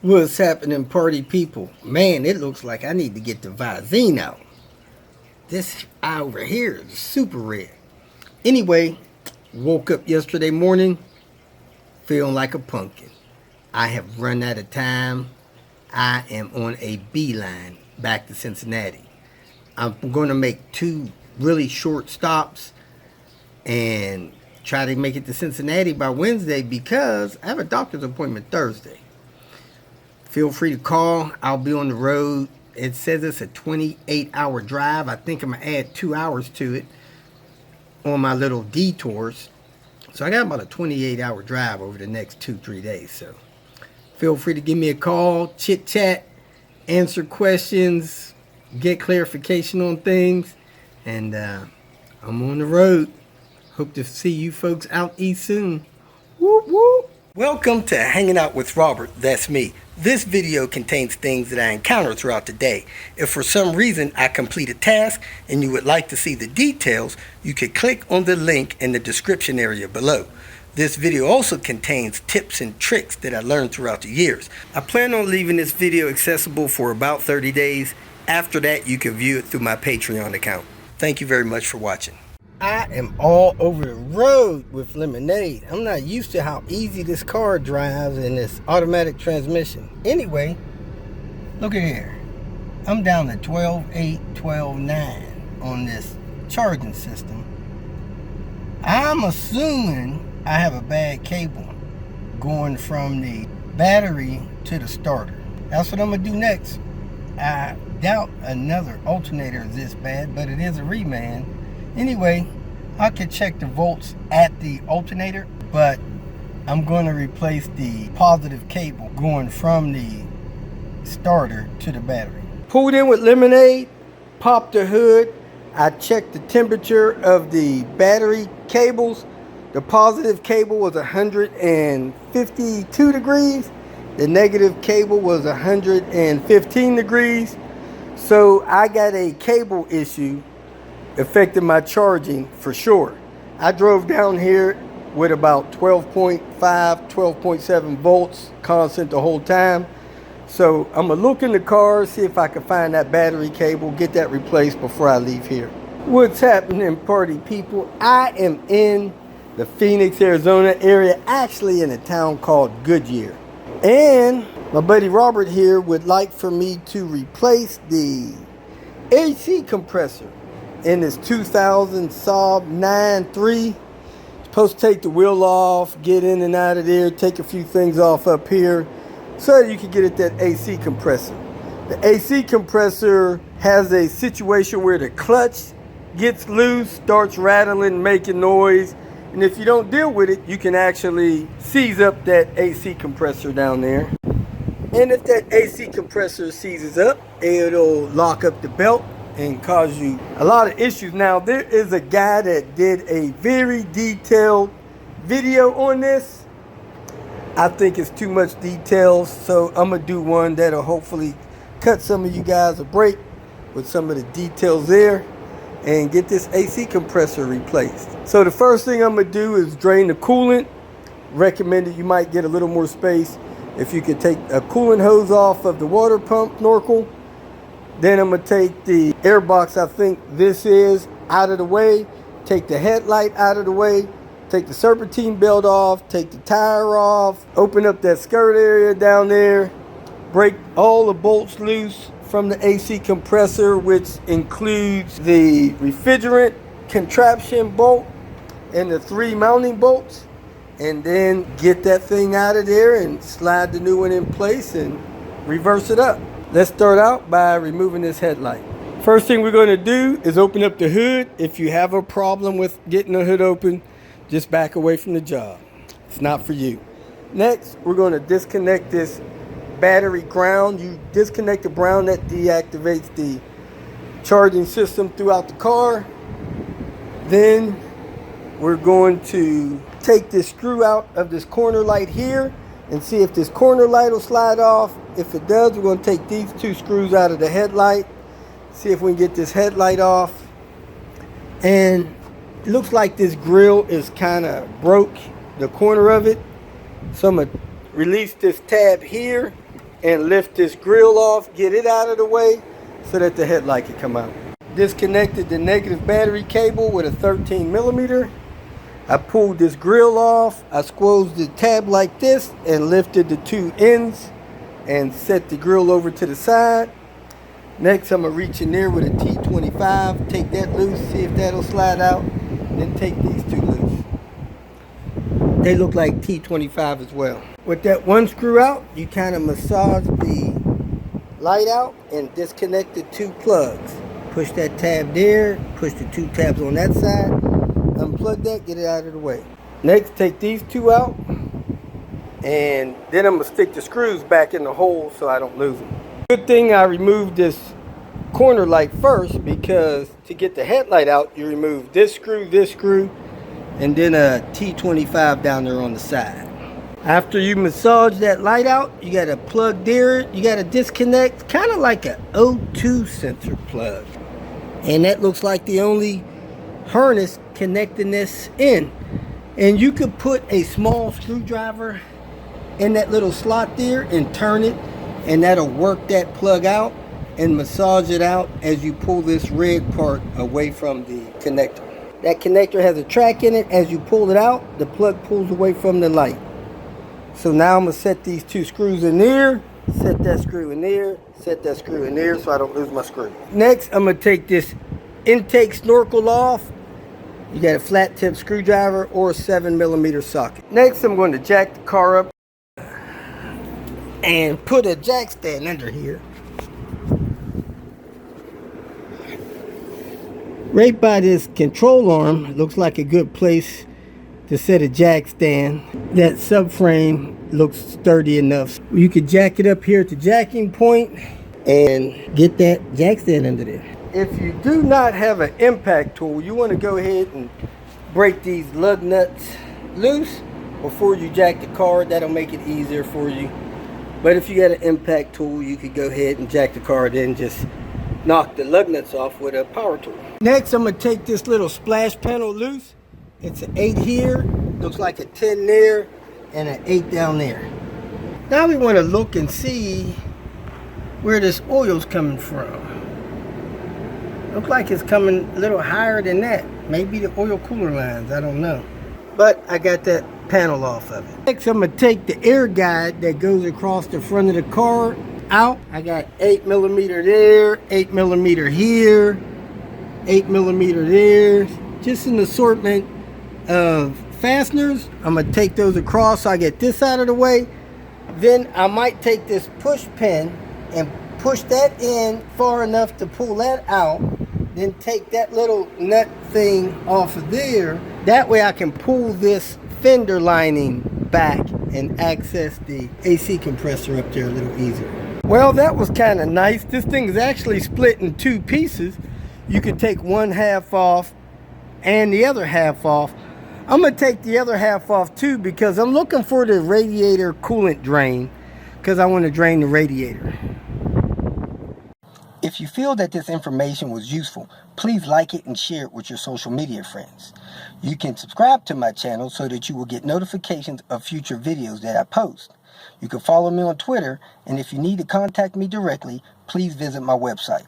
What's happening, party people? Man, it looks like I need to get the Visine out. This eye over here is super red. Anyway, woke up yesterday morning feeling like a pumpkin. I have run out of time. I am on a beeline back to Cincinnati. I'm going to make two really short stops and try to make it to Cincinnati by Wednesday because I have a doctor's appointment Thursday. Feel free to call. I'll be on the road. It says it's a 28-hour drive. I think I'm going to add 2 hours to it on my little detours. So I got about a 28-hour drive over the next 2-3 days. So feel free to give me a call, chit chat, answer questions, get clarification on things. And I'm on the road. Hope to see you folks out east soon. Whoop, whoop. Welcome to Hanging Out with Robert. That's me. This video contains things that I encounter throughout the day. If for some reason I complete a task and you would like to see the details, you could click on the link in the description area below. This video also contains tips and tricks that I learned throughout the years. I plan on leaving this video accessible for about 30 days. After that, you can view it through my Patreon account. Thank you very much for watching. I am all over the road with Lemonade. I'm not used to how easy this car drives in this automatic transmission. Anyway, look at here. I'm down to 12.8, 12.9 on this charging system. I'm assuming I have a bad cable going from the battery to the starter. That's what I'm going to do next. I doubt another alternator is this bad, but it is a reman. Anyway, I could check the volts at the alternator, but I'm going to replace the positive cable going from the starter to the battery. Pulled in with Lemonade, popped the hood. I checked the temperature of the battery cables. The positive cable was 152 degrees. The negative cable was 115 degrees. So I got a cable issue affecting my charging for sure. I drove down here with about 12.5, 12.7 volts constant the whole time. So I'm gonna look in the car, see if I can find that battery cable, get that replaced before I leave here. What's happening, party people? I am in the Phoenix, Arizona area, actually in a town called Goodyear. And my buddy Robert here would like for me to replace the AC compressor in this 2000 Saab 9.3. Supposed to take the wheel off, get in and out of there, take a few things off up here so that you can get at that AC compressor. The AC compressor has a situation where the clutch gets loose, starts rattling, making noise, and if you don't deal with it, you can actually seize up that AC compressor down there. And if that AC compressor seizes up, it'll lock up the belt and cause you a lot of issues. Now, there is a guy that did a very detailed video on this. I think it's too much details, so I'm gonna do one that'll hopefully cut some of you guys a break with some of the details there and get this AC compressor replaced. So the first thing I'm gonna do is drain the coolant. Recommended you might get a little more space if you could take a coolant hose off of the water pump snorkel. Then I'm going to take the air box, I think this is, out of the way. Take the headlight out of the way. Take the serpentine belt off. Take the tire off. Open up that skirt area down there. Break all the bolts loose from the AC compressor, which includes the refrigerant contraption bolt and the 3 mounting bolts. And then get that thing out of there and slide the new one in place and reverse it up. Let's start out by removing this headlight. First thing we're going to do is open up the hood. If you have a problem with getting the hood open, just back away from the job. It's not for you. Next, we're going to disconnect this battery ground. You disconnect the ground, that deactivates the charging system throughout the car. Then we're going to take this screw out of this corner light here and see if this corner light will slide off. If it does, we're going to take these 2 screws out of the headlight, see if we can get this headlight off. And it looks like this grille is kind of broke, the corner of it. So I'm going to release this tab here and lift this grill off, get it out of the way so that the headlight can come out. Disconnected the negative battery cable with a 13 millimeter. I pulled this grill off. I squoze the tab like this and lifted the two ends and set the grill over to the side. Next, I'm going to reach in there with a T25, take that loose, see if that'll slide out, then take these two loose. They look like T25 as well. With that one screw out, you kind of massage the light out and disconnect the two plugs. Push that tab there, push the two tabs on that side, unplug that, get it out of the way. Next, take these two out, and then I'm going to stick the screws back in the hole so I don't lose them. Good thing I removed this corner light first, because to get the headlight out, you remove this screw, and then a T25 down there on the side. After you massage that light out, you got to plug there. You got to disconnect, kind of like a O2 sensor plug. And that looks like the only harness connecting this in. And you could put a small screwdriver in that little slot there and turn it, and that'll work that plug out and massage it out as you pull this red part away from the connector. That connector has a track in it. As you pull it out, the plug pulls away from the light. So now I'm going to set these two screws in there, set that screw in there, set that screw in there so I don't lose my screw. Next, I'm going to take this intake snorkel off. You got a flat tip screwdriver or a 7 millimeter socket. Next, I'm going to jack the car up and put a jack stand under here. Right by this control arm, looks like a good place to set a jack stand. That subframe looks sturdy enough. You could jack it up here at the jacking point and get that jack stand under there. If you do not have an impact tool, you want to go ahead and break these lug nuts loose before you jack the car. That'll make it easier for you. But if you got an impact tool, you could go ahead and jack the car, then just knock the lug nuts off with a power tool. Next, I'm going to take this little splash panel loose. It's an 8 here, looks like a 10 there, and an 8 down there. Now we want to look and see where this oil's coming from. Looks like it's coming a little higher than that. Maybe the oil cooler lines, I don't know. But I got that panel off of it. Next, I'm going to take the air guide that goes across the front of the car out. I got 8 millimeter there, 8 millimeter here, 8 millimeter there. Just an assortment of fasteners. I'm going to take those across so I get this out of the way. Then I might take this push pin and push that in far enough to pull that out. Then take that little nut thing off of there. That way I can pull this fender lining back and access the AC compressor up there a little easier. Well, that was kind of nice. This thing is actually split in two pieces. You could take one half off and the other half off. I'm going to take the other half off too, because I'm looking for the radiator coolant drain, because I want to drain the radiator. If you feel that this information was useful, please like it and share it with your social media friends. You can subscribe to my channel so that you will get notifications of future videos that I post. You can follow me on Twitter, and if you need to contact me directly, please visit my website.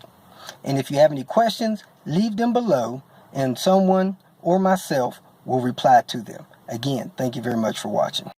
And if you have any questions, leave them below, and someone or myself will reply to them. Again, thank you very much for watching.